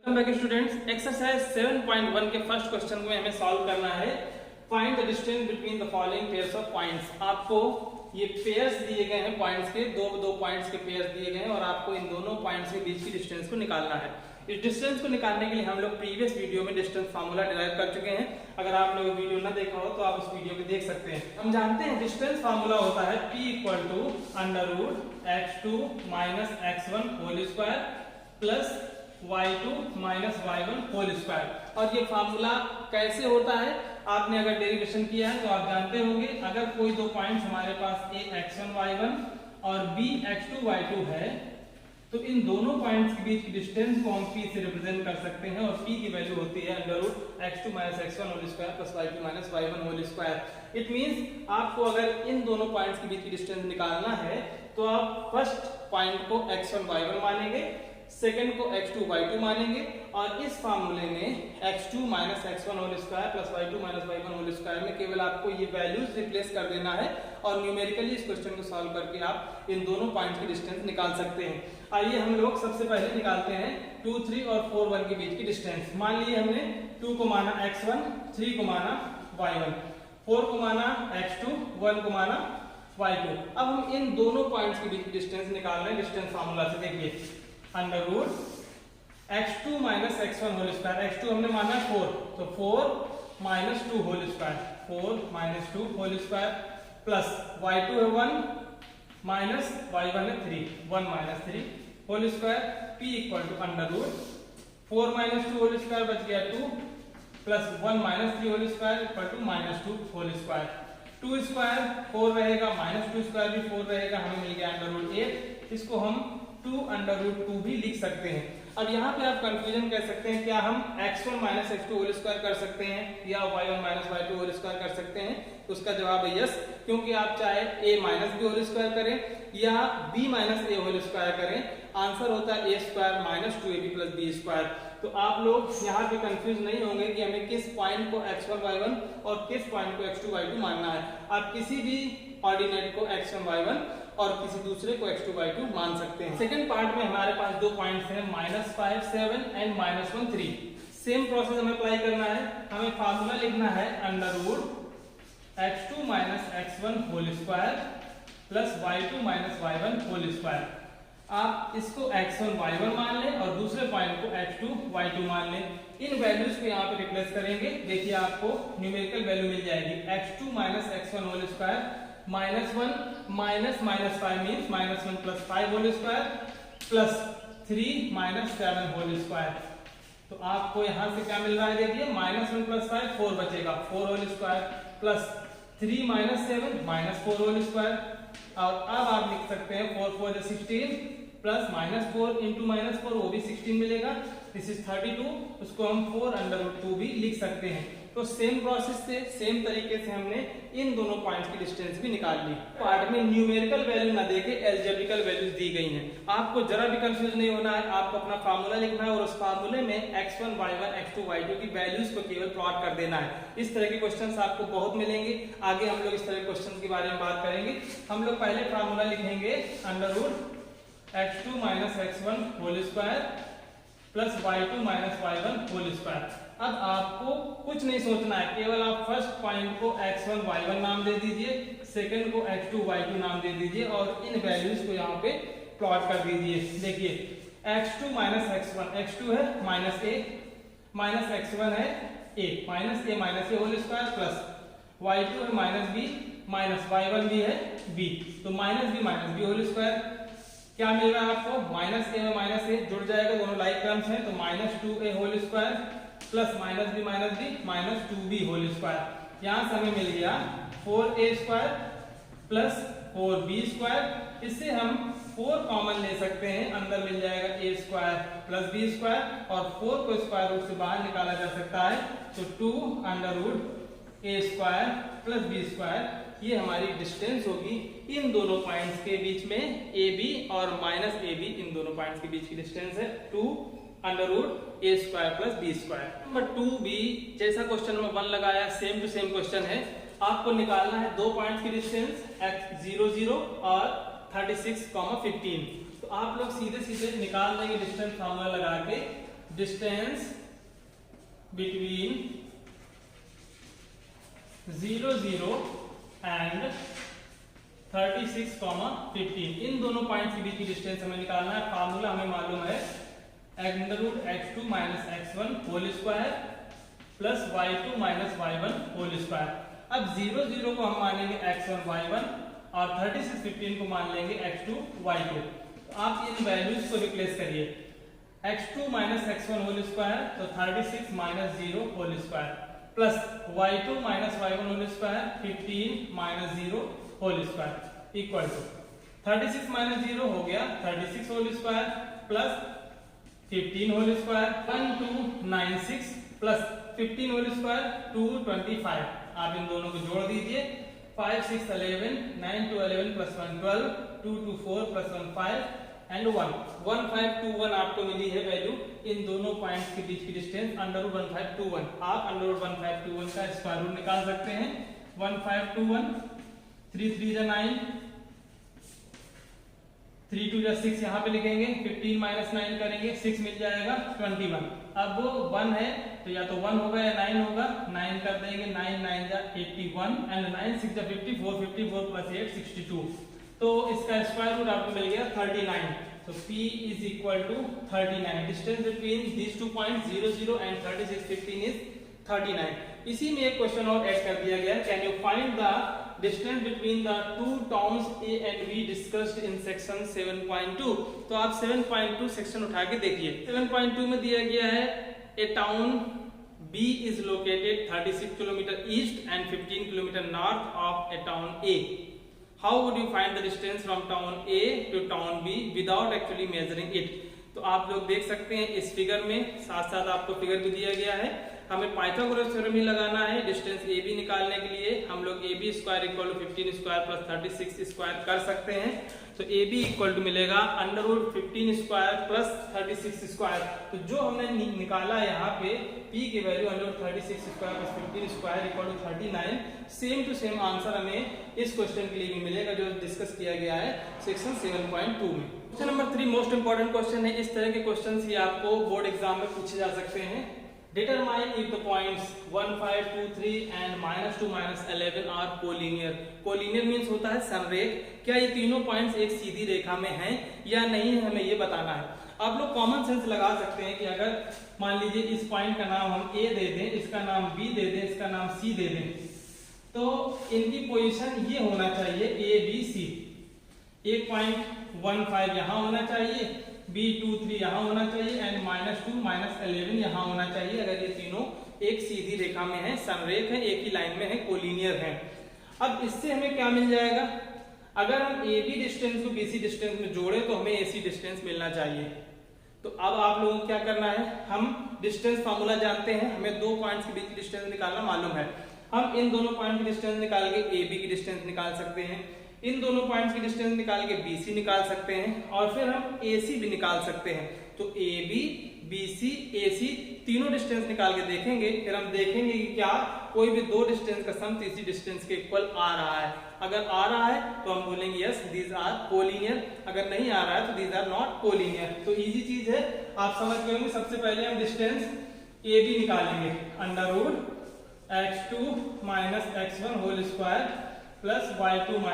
Welcome back students. Exercise 7.1 के first question में हमें सॉल्व करना है। Find the distance between the following pairs of points. आपको ये पेयर्स दिए गए हैं, पॉइंट्स के दो पॉइंट्स के पेयर्स दिए गए हैं और आपको इन दोनों पॉइंट्स के बीच की डिस्टेंस को निकालना है। इस डिस्टेंस को निकालने के लिए हम लोग प्रीवियस वीडियो में डिस्टेंस फार्मूला डिराइव कर चुके हैं। अगर आप लोग वीडियो ना देखा हो तो आप उस वीडियो को देख सकते हैं। हम जानते हैं डिस्टेंस फार्मूला होता है P equal to under root x2 minus x1 whole square plus y2 minus y1 whole square. और ये फार्मूला कैसे होता है, आपने अगर डेरिवेशन किया है तो आप जानते होंगे। अगर कोई दो पॉइंट्स हमारे पास a x1 y1 और b x2 y2 है तो इन दोनों पॉइंट्स के बीच की डिस्टेंस को हम p से रिप्रेजेंट कर सकते हैं और p की वैल्यू होती है under root x2 minus x1 whole square plus y2 minus y1 whole square. It means आपको अगर इन दोनों पॉइंट्स के बीच की डिस्टेंस निकालना है तो आप फर्स्ट पॉइंट को x1 y1 मानेंगे, सेकंड को x2 y2 मानेंगे और इस फार्मूले में x2 minus x1 whole square plus y2 minus y1 whole square में केवल आपको ये वैल्यूज रिप्लेस कर देना है और न्यूमेरिकली इस क्वेश्चन को सॉल्व करके आप इन दोनों पॉइंट्स की डिस्टेंस निकाल सकते हैं। आइए हम लोग सबसे पहले निकालते हैं 2, 3 और 4, 1 के बीच की डिस्टेंस। मान लीजिए हमने 2 को माना x1, 3 को माना y1, 4 को माना x2, 1 को माना y2। अब हम इन दोनों पॉइंट्स के बीच की डिस्टेंस निकाल रहे हैं डिस्टेंस फार्मूला से। देखिए under root x2 minus x1 whole square, x2 हमने माना 4 तो 4 minus 2 whole square, 4 minus 2 whole square plus y2 है 1 माइनस y1 है 3, 1 minus 3 whole square. p equal to under root 4 minus 2 whole square बच गया 2 plus 1 minus 3 whole square equal to minus 2 whole square. 2 square 4 रहेगा, minus 2 square भी 4 रहेगा, हमें मिल गया under root 8। इसको हम 2 अंडर रूट 2 भी लिख सकते हैं। अब यहाँ पे आप कंफ्यूजन कह सकते हैं, क्या हम x1 minus x2 whole square कर सकते हैं या y1 minus y2 whole square कर सकते हैं? तो उसका जवाब है यस, क्योंकि आप चाहे a minus b whole square करें या b minus a whole square करें, आंसर होता है a square minus 2ab plus b square. तो आप लोग यहाँ पे कंफ्यूज नहीं होंगे कि हमें किस पॉइंट को x1 y1 और किस पॉइंट को x2 y2 मानना है। आप किसी भी ऑर्डिनेट को x1 y1 और किसी दूसरे को x2 y2 मान सकते हैं। सेकंड पार्ट में हमारे पास दो पॉइंट्स हैं -5 7 एंड -1 3। सेम प्रोसेस हमें अप्लाई करना है। हमें फार्मूला लिखना है under root x2 minus x1 whole square plus y2 minus y1 whole square. आप इसको x1 y1 मान लें और दूसरे पॉइंट को x2 y2 मान लें। इन वैल्यूज को यहाँ पे रिप्लेस करेंगे। देखिए आपको न्यूमेरिकल वैल्यू मिल जाएगी x2 minus x1 whole square -1 minus minus 5 means -1 plus 5 whole square plus 3 minus 7 whole square. तो आपको यहाँ से क्या मिल रहा है, देखिए -1 प्लस 5 4 बचेगा, 4 whole square plus 3 minus 7 minus 4 whole square. और अब आप लिख सकते हैं 4 4 16 प्लस -4 इंटू -4 वो भी 16 मिलेगा, दिस इज 32। उसको हम 4 अंडर रूट 2 भी लिख सकते हैं। तो सेम प्रोसेस से सेम तरीके से हमने इन दोनों पॉइंट्स की डिस्टेंस भी निकाल ली। पार्ट में न्यूमेरिकल वैल्यू ना देके एल्जेब्रिकल वैल्यूज दी गई हैं। आपको जरा भी कंफ्यूज नहीं होना है, आपको अपना फार्मूला लिखना है और उस फार्मूले में x1 y1 x2 y2 की वैल्यूज को केवल प्लॉट कर देना है। इस तरह के क्वेश्चंस आपको बहुत मिलेंगे। आगे हम लोग इस तरह के क्वेश्चंस के बारे में बात करेंगे। हम लोग पहले फार्मूला लिखेंगे under root x2 minus x1 whole square plus y2 minus y1 whole square. अब आपको कुछ नहीं सोचना है, केवल आप फर्स्ट पॉइंट को x1 y1 नाम दे दीजिए, सेकंड को x2 y2 नाम दे दीजिए और इन वैल्यूज को यहाँ पे प्लॉट कर दीजिए। देखिए x2 माइनस x1, x2 है माइनस a माइनस x1 है a minus a whole square plus y2 है माइनस b माइनस y1 भी है b, तो माइनस b होल स्क्वायर। क्या मिल रहा है आपको, माइनस a में माइनस a जुड़ जाएगा, दोनों लाइक टर्म्स हैं, तो minus 2a whole square plus minus b minus 2b whole square. यहाँ से हमें मिल गया 4a square plus 4b square. इससे हम 4 कॉमन ले सकते हैं, अंदर मिल जाएगा a square plus b square और 4 को स्क्वायर रूट से बाहर निकाला जा सकता है, तो 2 under root a square plus b square. ये हमारी डिस्टेंस होगी इन दोनों पॉइंट्स के बीच में, AB और माइनस AB इन दोनों पॉइंट्स के बीच की डिस्टेंस है 2 under root a square plus b square. Number 2b जैसा क्वेश्चन नंबर 1 लगाया, सेम टू सेम क्वेश्चन है। आपको निकालना है दो पॉइंट्स की डिस्टेंस x0 0 और 36, 15। तो आप लोग सीधे सीधे निकाल देंगे डिस्टेंस फार्मूला लगा के। Distance between 0 0 and 36, 15। इन दोनों पॉइंट्स के बीच की डिस्टेंस हमें निकालना है। फार्मूला हमें मालूम है √x2 - x1 whole square plus y2 - y1 whole square. अब 0 0 को हम मानेंगे x1 y1 और 36 15 को मान लेंगे x2 y2। तो आप इन वैल्यूज को रिप्लेस करिए, x2 - x1 होल स्क्वायर तो 36 - 0 whole square plus y2 - y1 whole square 15 - 0 whole square equal to 36 - 0 हो गया 36 whole square plus 15 whole square 1296 plus 15 whole square 225। आप इन दोनों को जोड़ दीजिए, 5 6 11 9 2 11 प्लस 1 12 2 2 4 प्लस 1 5 एंड 1 1521 आपको मिली है वैल्यू। इन दोनों पॉइंट्स के बीच की डिस्टेंस √1521। आप √1521 का स्क्वायर रूट निकाल सकते हैं। 1521 3 3 9 3 2 6 यहाँ पे लिखेंगे, 15 - 9 करेंगे 6 मिल जाएगा 21। अब वो 1 है तो या तो 1 होगा या 9 होगा, 9 कर देंगे, 9 9 जा 81 एंड 9 6 जा 54 54 प्लस 8 62। तो इसका स्क्वायर रूट आपको मिल गया 39। तो P is equal to 39। Distance between these two points 0 0 and 36 15 is 39। इसी में एक क्वेश्चन और ऐड कर दिया गया, can you find the distance between the two towns A and B discussed in section 7.2। तो आप 7.2 सेक्शन उठा के देखिए। 7.2 में दिया गया है a town B is located 36 kilometres east and 15 kilometres north of a town A. How would you find the distance from town A to town B without actually measuring it? तो आप लोग देख सकते हैं इस फिगर में, साथ साथ आपको फिगर भी दिया गया है। हमें पाइथागोरस थ्योरम ही लगाना है डिस्टेंस ए बी निकालने के लिए। हम लोग A B square equal to 15 square plus 36 square कर सकते हैं। तो ए बी इक्वल टू मिलेगा √15 स्क्वायर प्लस 36 स्क्वायर। तो जो हमने निकाला यहाँ पे p की value √36 square plus 15 square equal to 39, same to same answer हमें इस क्वेश्चन के लिए भी मिलेगा जो डिस्कस किया गया है सेक्शन 7.2 में। Question number 3 most important question है। इस तरह के क्वेश्चन ही आपको बोर्ड एग्जाम में पूछे जा सकते हैं। Determine if the points 1 5 2 3 and -2 -11 are collinear. Collinear means होता है संरेख। क्या ये तीनों पॉइंट्स एक सीधी रेखा में हैं या नहीं है, हमें ये बताना है। आप लोग कॉमन सेंस लगा सकते हैं कि अगर मान लीजिए इस पॉइंट का नाम हम A दे दें, इसका नाम B दे दें, इसका नाम C दे दें, तो इनकी पोजीशन ये होना चाहिए A B C। एक पॉइंट 1 5 यहाँ होना चाहिए, B 2 3 यहाँ होना चाहिए एंड -2 -11 यहाँ होना चाहिए। अगर ये तीनों एक सीधी रेखा में है, संरेख है, एक ही लाइन में है, कोलिनियर है। अब इससे हमें क्या मिल जाएगा, अगर हम AB डिस्टेंस को BC डिस्टेंस में जोड़े तो हमें AC डिस्टेंस मिलना चाहिए। तो अब आप लोगों को क्या करना है, हम डिस्टेंस फार्मूला जानते हैं, हमें दो पॉइंट्स के बीच की डिस्टेंस निकालना मालूम है। हम इन दोनों पॉइंट की डिस्टेंस निकाल के AB की डिस्टेंस निकाल सकते हैं, इन दोनों पॉइंट्स की डिस्टेंस निकाल के BC निकाल सकते हैं और फिर हम AC भी निकाल सकते हैं। तो AB BC AC तीनों डिस्टेंस निकाल के देखेंगे, फिर हम देखेंगे कि क्या कोई भी दो डिस्टेंस का सम तीसरी डिस्टेंस के इक्वल आ रहा है। अगर आ रहा है तो हम बोलेंगे यस दीज आर कोलिनियर, अगर नहीं आ रहा है तो दीज आर नॉट कोलिनियर। तो इजी चीज है, आप समझ गए होंगे। सबसे पहले हम डिस्टेंस AB निकालेंगे, √x2 - x1 whole square plus y2 -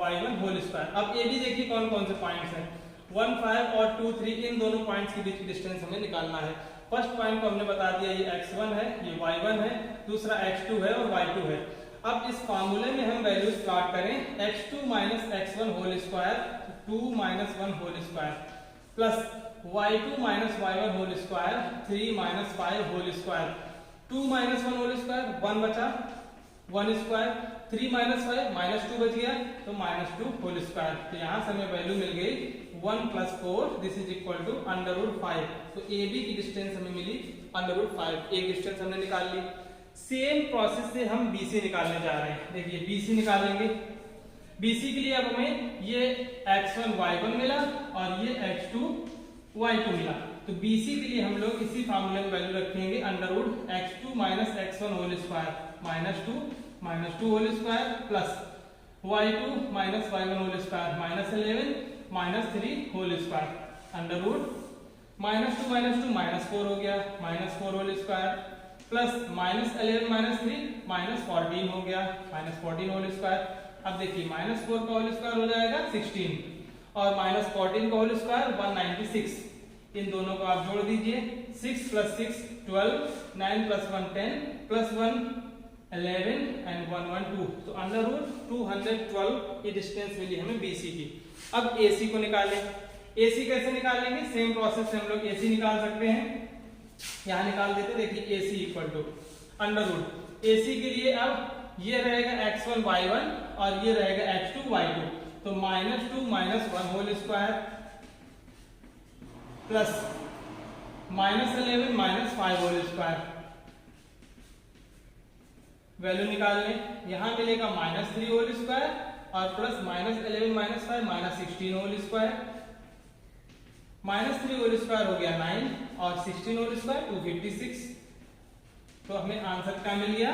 y1 whole square. अब AB देखिए कौन कौन से पॉइंट्स हैं, 1 5 और 2 3, इन दोनों पॉइंट्स के बीच की डिस्टेंस हमें निकालना है। फर्स्ट पॉइंट को हमने बता दिया, ये x1 है, ये y1 है, दूसरा x2 है और y2 है। अब इस फार्मूले में हम वैल्यूज प्लॉट करें, x2 - x1 whole square 2 - 1 whole square plus y2 - y1 whole square 3 - 5 whole square. 2 - 1 whole square 1 बचा, 1 स्क्वायर, 3 - 5 -2 बच गया तो -2 होल स्क्वायर। तो यहाँ से हमें वैल्यू मिल गई 1 + 4, दिस इज इक्वल टू √5। तो AB की डिस्टेंस हमें मिली √5, एक डिस्टेंस हमने निकाल ली। सेम प्रोसेस से हम BC निकालने जा रहे हैं। देखिए BC निकालेंगे, BC के लिए अब हमें ये x1 y1 मिला और ये x2 y2 मिला। तो BC के लिए हम लोग इसी फार्मूले में वैल्यू रखेंगे, √x2 - x1 whole square -2 whole square plus y2 - y1 whole square -11 -3 whole square -2 -4 हो गया, -4 होल स्क्वायर, प्लस -11 -3 -14 हो गया, -14 होल स्क्वायर। अब देखिए -4 का होल स्क्वायर हो जाएगा 16 और -14 का होल स्क्वायर 196। इन दोनों को आप जोड़ दीजिए, 6 + 6 12, 9 + 1 10, +1 11 एंड 1 1 2। तो √212 ये डिस्टेंस मिली हमें BC की। अब AC को निकालें। AC कैसे निकालेंगे? सेम प्रोसेस से हम लोग AC निकाल सकते हैं। यहाँ निकाल देते, देखिए AC = √। AC के लिए अब ये रहेगा x1 y1 और ये रहेगा x2 y2। तो -2 -1 whole square plus -11 -5 whole square. Value निकाल लें, यहां मिलेगा -3 होल स्क्वायर और plus -11 -5 -16 whole square. -3 whole square हो गया 9 और 16 होल स्क्वायर 256। तो हमें आंसर क्या मिल गया?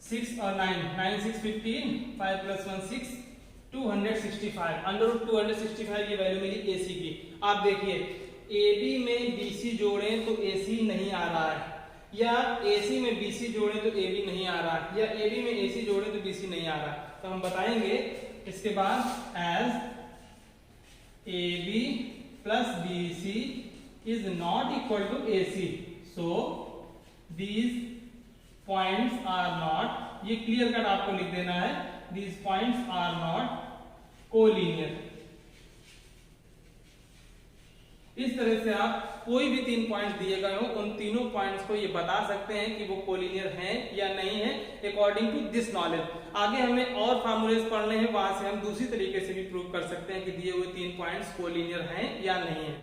6 और 9, 9 6 15, 5 + 1 6, 265। √265 ये वैल्यू मिली AC की। आप देखिए AB में BC जोड़ें तो AC नहीं आ रहा है, या AC में BC जोड़ें तो AB नहीं आ रहा है, या AB में AC जोड़ें तो BC नहीं आ रहा है। तो हम बताएंगे इसके बाद as AB + BC is not equal to AC, so these points are not, ये क्लियर कट आपको लिख देना है, these points are not collinear. इस तरह से आप कोई भी 3 पॉइंट्स दिए गए हो, उन तीनों पॉइंट्स को ये बता सकते हैं कि वो कोलिनियर हैं या नहीं है, अकॉर्डिंग टू दिस नॉलेज। आगे हमें और फार्मूलेस पढ़ने हैं, वहां से हम दूसरी तरीके से भी प्रूव कर सकते हैं कि दिए हुए 3 पॉइंट्स कोलिनियर हैं या नहीं है।